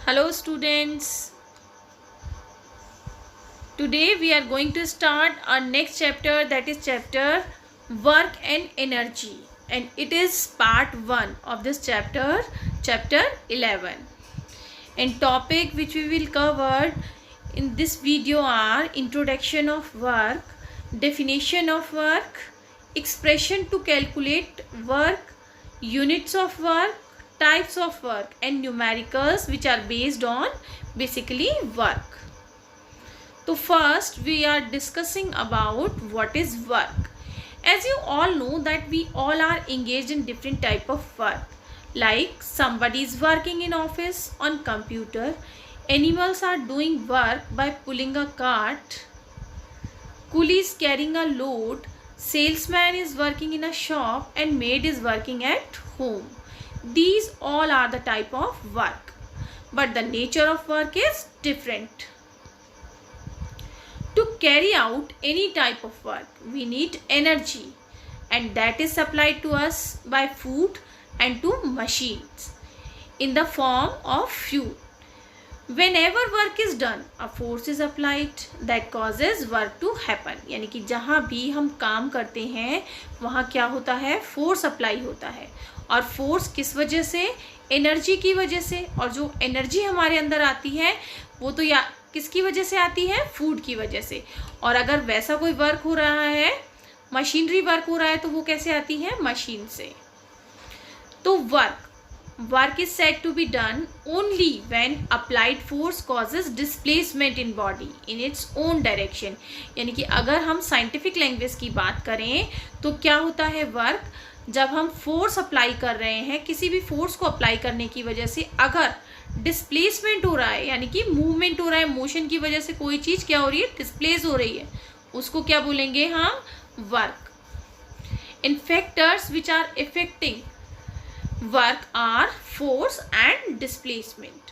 Hello students, today we are going to start our next chapter, that is chapter work and energy, and it is part 1 of this chapter, chapter 11. And topic which we will cover in this video are introduction of work, definition of work, expression to calculate work, units of work, types of work, and numericals which are based on basically work. So first we are discussing about what is work. As you all know that we all are engaged in different type of work, like somebody is working in office on computer, animals are doing work by pulling a cart, coolie is carrying a load, salesman is working in a shop, and maid is working at home. These all are the type of work, but the nature of work is different. To carry out any type of work, we need energy, and that is supplied to us by food and to machines in the form of fuel. Whenever work is done, a force is applied that causes work to happen. यानी कि जहाँ भी हम काम करते हैं वहाँ क्या होता है, फोर्स अप्लाई होता है. और फोर्स किस वजह से, एनर्जी की वजह से. और जो एनर्जी हमारे अंदर आती है वो तो या किसकी वजह से आती है, फूड की वजह से. और अगर वैसा कोई वर्क हो रहा है, मशीनरी वर्क हो रहा है, तो वो कैसे आती है, मशीन से. तो work is said to be done only when applied force causes displacement in body in its own direction. यानी कि अगर हम साइंटिफिक लैंग्वेज की बात करें तो क्या होता है वर्क, जब हम फोर्स अप्लाई कर रहे हैं, किसी भी फोर्स को अप्लाई करने की वजह से अगर डिस्प्लेसमेंट हो रहा है, यानी कि मूवमेंट हो रहा है, मोशन की वजह से कोई चीज़ क्या हो रही है, डिस्प्लेस हो रही है, उसको क्या बोलेंगे हम, work. In factors which are affecting work are force and displacement.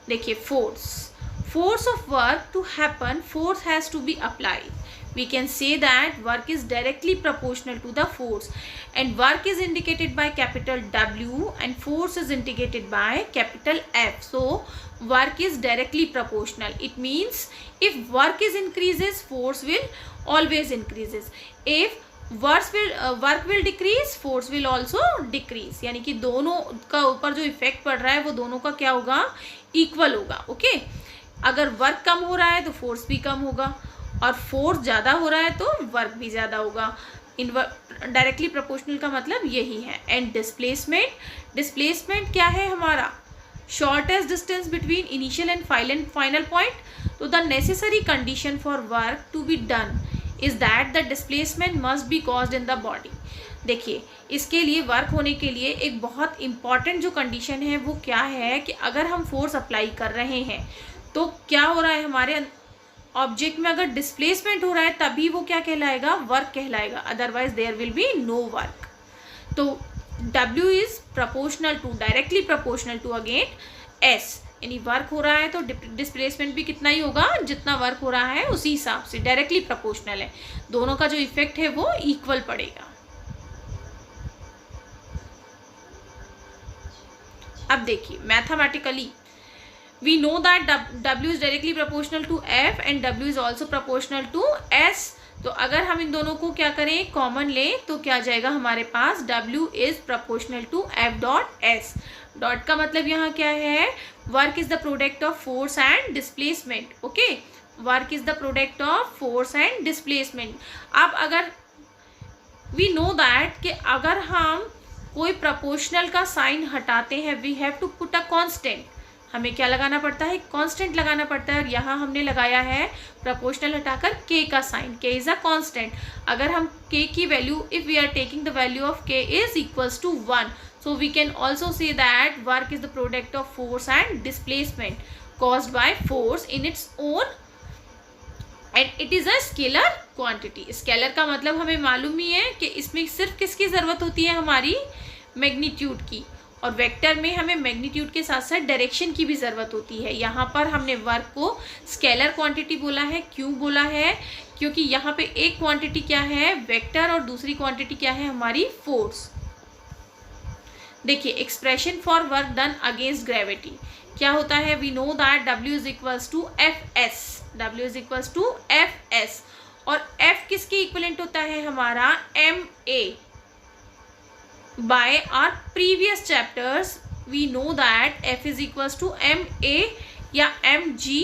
देखिए force of work to happen, force has to be applied. We can say that work is directly proportional to the force, and work is indicated by capital W and force is indicated by capital F. So work is directly proportional. It means if work is increases, force will always increases. If work will decrease, force will also decrease. यानी कि दोनों का ऊपर जो effect पड़ रहा है वो दोनों का क्या होगा, इक्वल होगा. ओके, अगर वर्क कम हो रहा है तो फोर्स भी कम होगा, और फोर्स ज़्यादा हो रहा है तो वर्क भी ज़्यादा होगा. डायरेक्टली प्रोपोर्शनल का मतलब यही है. एंड डिस्प्लेसमेंट क्या है हमारा, shortest distance between initial and final point. तो the necessary condition for work to be done is that the displacement must be caused in the body. देखिए, इसके लिए वर्क होने के लिए एक बहुत इंपॉर्टेंट जो कंडीशन है वो क्या है कि अगर हम फोर्स अप्लाई कर रहे हैं तो क्या हो रहा है, हमारे ऑब्जेक्ट में अगर डिस्प्लेसमेंट हो रहा है तभी वो क्या कहलाएगा, वर्क कहलाएगा. Otherwise there will be no work. तो W is proportional to, directly proportional to again S. यानी वर्क हो रहा है तो डिस्प्लेसमेंट भी कितना ही होगा, जितना वर्क हो रहा है उसी हिसाब से, डायरेक्टली प्रोपोर्शनल है. दोनों का जो इफेक्ट है वो इक्वल पड़ेगा. अब देखिए, mathematically we know that W is directly proportional to F and W is also proportional to S. तो अगर हम इन दोनों को क्या करें, कॉमन लें, तो क्या जाएगा हमारे पास, W is proportional to F dot S. Dot का मतलब यहाँ क्या है, work is the product of force and displacement. Okay, work is the product of force and displacement. अब अगर वी नो दैट कि अगर हम कोई प्रोपोर्शनल का साइन हटाते हैं, we have to put a constant. हमें क्या लगाना पड़ता है, कांस्टेंट लगाना पड़ता है. और यहाँ हमने लगाया है प्रोपोर्शनल हटाकर k का sign. k is a constant. अगर हम k की value, if we are taking the value of k is equals to 1, so we can also say that work is the product of force and displacement caused by force in its own, and it is a scalar quantity. Scalar का मतलब हमें मालूम ही है कि इसमें सिर्फ किसकी ज़रूरत होती है, हमारी मैग्नीट्यूड की. और वेक्टर में हमें मैग्नीट्यूड के साथ साथ डायरेक्शन की भी ज़रूरत होती है. यहाँ पर हमने वर्क को स्केलर क्वांटिटी बोला है. क्यों बोला है, क्योंकि यहाँ पे एक क्वांटिटी क्या है, वेक्टर, और दूसरी क्वांटिटी क्या है, हमारी फोर्स. देखिए, expression for work done against gravity. क्या होता है, we know that W is equals to Fs, W is equals to Fs, और F किसके इक्वलेंट होता है हमारा, Ma. By our previous chapters we know that F is equals to Ma या mg,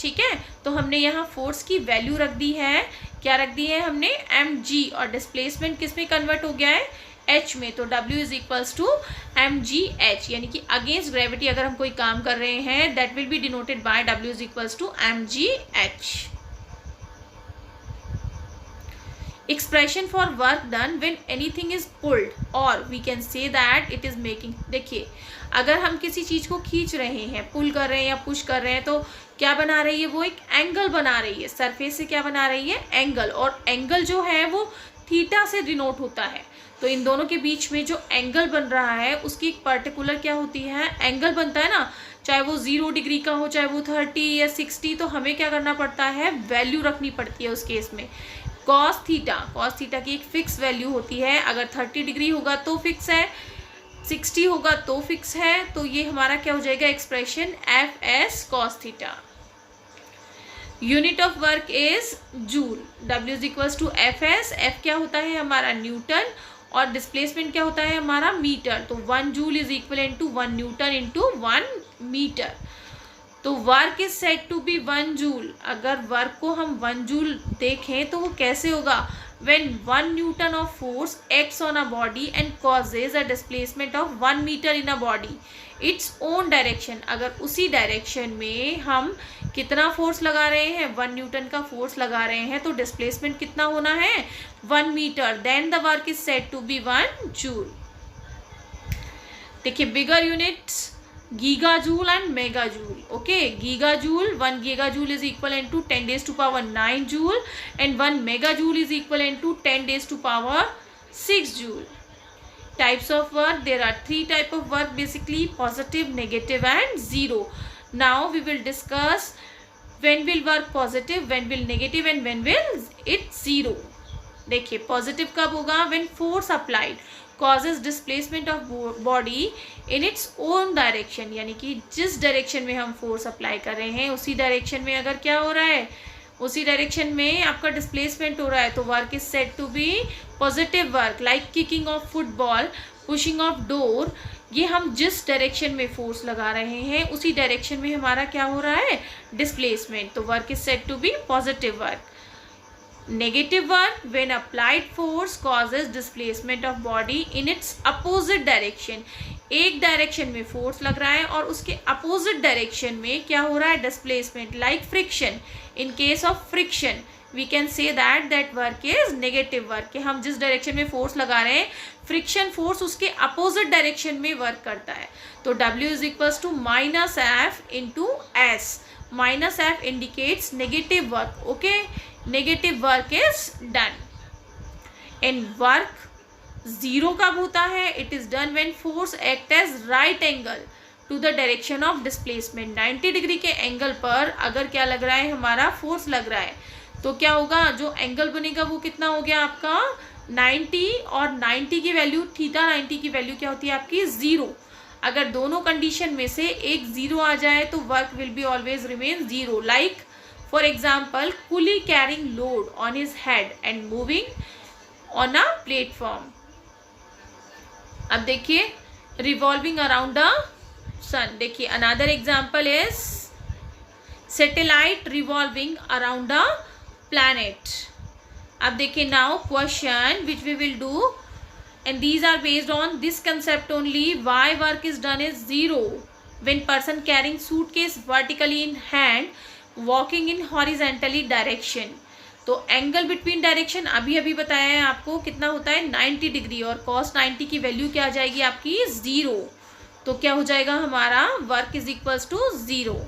ठीक है. तो हमने यहाँ फोर्स की वैल्यू रख दी है, क्या रख दी है हमने, mg, और डिस्प्लेसमेंट किस में कन्वर्ट हो गया है, h में. तो W is equals to mgh, यानी कि अगेंस्ट ग्रेविटी अगर हम कोई काम कर रहे हैं that will be denoted by W is equals to mgh. Expression for work done when anything is pulled, और we can say that it is making. देखिए अगर हम किसी चीज को खींच रहे हैं, पुल कर रहे हैं या पुश कर रहे हैं, तो क्या बना रही है, वो एक एंगल बना रही है, सरफेस से क्या बना रही है, एंगल, और एंगल जो है वो थीटा से डिनोट होता है. तो इन दोनों के बीच में जो एंगल बन रहा है उसकी एक पर्टिकुलर क्या होती है, एंगल बनता है ना, चाहे वो 0 डिग्री का हो, चाहे वो 30 या 60, तो हमें क्या करना पड़ता है, वैल्यू रखनी पड़ती है उस केस में. कॉस थीटा की एक फिक्स वैल्यू होती है, अगर 30 डिग्री होगा तो फिक्स है, 60 होगा तो फिक्स है. तो ये हमारा क्या हो जाएगा, expression Fs cos theta. Unit of work is joule, W is equals to Fs, F क्या होता है हमारा न्यूटन, और डिस्प्लेसमेंट क्या होता है हमारा मीटर. तो 1 joule is equal to 1 newton into 1 metre. तो work is said to be 1 joule. अगर वर्क को हम 1 जूल देखें तो वो कैसे होगा, when 1 newton of force acts on a body and causes a displacement of 1 metre in a body its own direction. अगर उसी डायरेक्शन में हम कितना फोर्स लगा रहे हैं, 1 न्यूटन का फोर्स लगा रहे हैं, तो डिस्प्लेसमेंट कितना होना है, 1 metre, then the work is said to be 1 joule. देखिए bigger units gigajoule and megajoule. Okay, gigajoule, 1 gigajoule is equal to 10 raised to power 9 joule, and 1 megajoule is equal to 10 raised to power 6 joule. Types of work, there are 3 type of work basically, positive, negative and zero. Now we will discuss when will work positive, when will negative and when will it zero. देखिए positive कब होगा, when force applied causes displacement of body in its own direction, यानी कि जिस direction में हम force apply कर रहे हैं उसी डायरेक्शन में अगर क्या हो रहा है, उसी डायरेक्शन में आपका डिस्प्लेसमेंट हो रहा है, तो work is said to be positive work. Like kicking of football, pushing of door, ये हम जिस डायरेक्शन में फोर्स लगा रहे हैं उसी डायरेक्शन में हमारा क्या हो रहा है, डिस्प्लेसमेंट. तो work is said to be positive work. Negative work, when applied force causes displacement of body in its opposite direction. एक डायरेक्शन में फोर्स लग रहा है और उसके अपोजिट डायरेक्शन में क्या हो रहा है, displacement. Like friction, in case of friction we can say that work is negative work. कि हम जिस डायरेक्शन में फोर्स लगा रहे हैं, फ्रिक्शन फोर्स उसके अपोजिट डायरेक्शन में वर्क करता है. तो W is equals to -F into S. -F indicates negative work. Okay, negative work is done. And work zero कब होता है, it is done when force act as right angle to the direction of displacement. 90 degree के angle पर अगर क्या लग रहा है, हमारा फोर्स लग रहा है, तो क्या होगा, जो एंगल बनेगा वो कितना हो गया आपका 90, और 90 की वैल्यू थीटा 90 की वैल्यू क्या होती है आपकी 0. अगर दोनों कंडीशन में से एक 0 आ जाए तो work will be always remain 0. Like for example coolie carrying load on his head and moving on a platform. अब देखिए रिवॉल्विंग अराउंड द सन. देखिए another example is satellite revolving around the planet. अब देखिए now question which we will do, and these are based on this concept only. Why work is done is 0 when person carrying suitcase vertically in hand walking in horizontally direction. तो angle between direction अभी बताया है आपको कितना होता है 90 degree, और cos 90 की वैल्यू क्या आ जाएगी आपकी 0. तो क्या हो जाएगा हमारा work is equals to 0.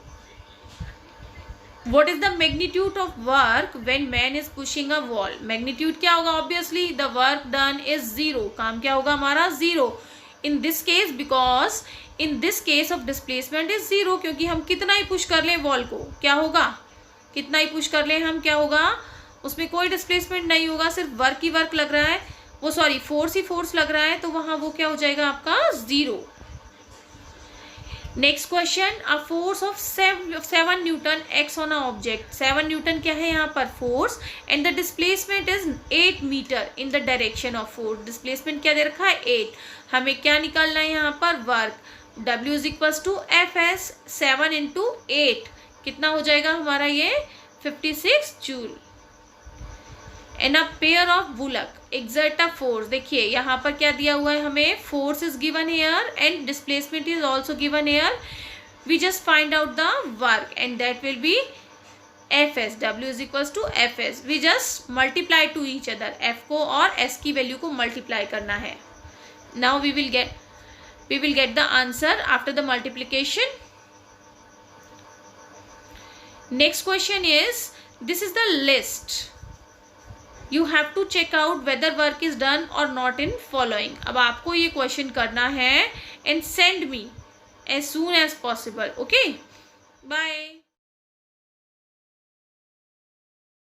What is the magnitude of work when man is pushing a wall? Magnitude क्या होगा, obviously the work done is 0. काम क्या होगा हमारा 0. In this case, because in this case of displacement is 0, क्योंकि हम कितना ही push कर लें वॉल को क्या होगा, कितना ही पुश कर लें हम क्या होगा, उसमें कोई डिस्प्लेसमेंट नहीं होगा, सिर्फ वर्क ही वर्क लग रहा है, वो फोर्स ही फोर्स लग रहा है, तो वहाँ वो क्या हो जाएगा आपका 0. Next question, a force of 7 newton acts on a object. 7 newton क्या है यहाँ पर? Force. And the displacement is 8 metre in the direction of force. Displacement क्या दे रखा है? 8. हमें क्या निकालना है यहाँ पर? Work. W is equals to f s. 7 into 8 कितना हो जाएगा हमारा ये? 56 joule. And a pair of bullock exert a force. देखिए यहाँ पर क्या दिया हुआ है हमें? Force is given here and displacement is also given here. We just find out the work and that will be Fs. W is equals to Fs. We just multiply to each other. F को और S की value को multiply करना है. Now we will get the answer after the multiplication. Next question is, this is the list. You have to check out whether work is done or not in following. अब आपको ये question करना है and send me as soon as possible. Okay? Bye.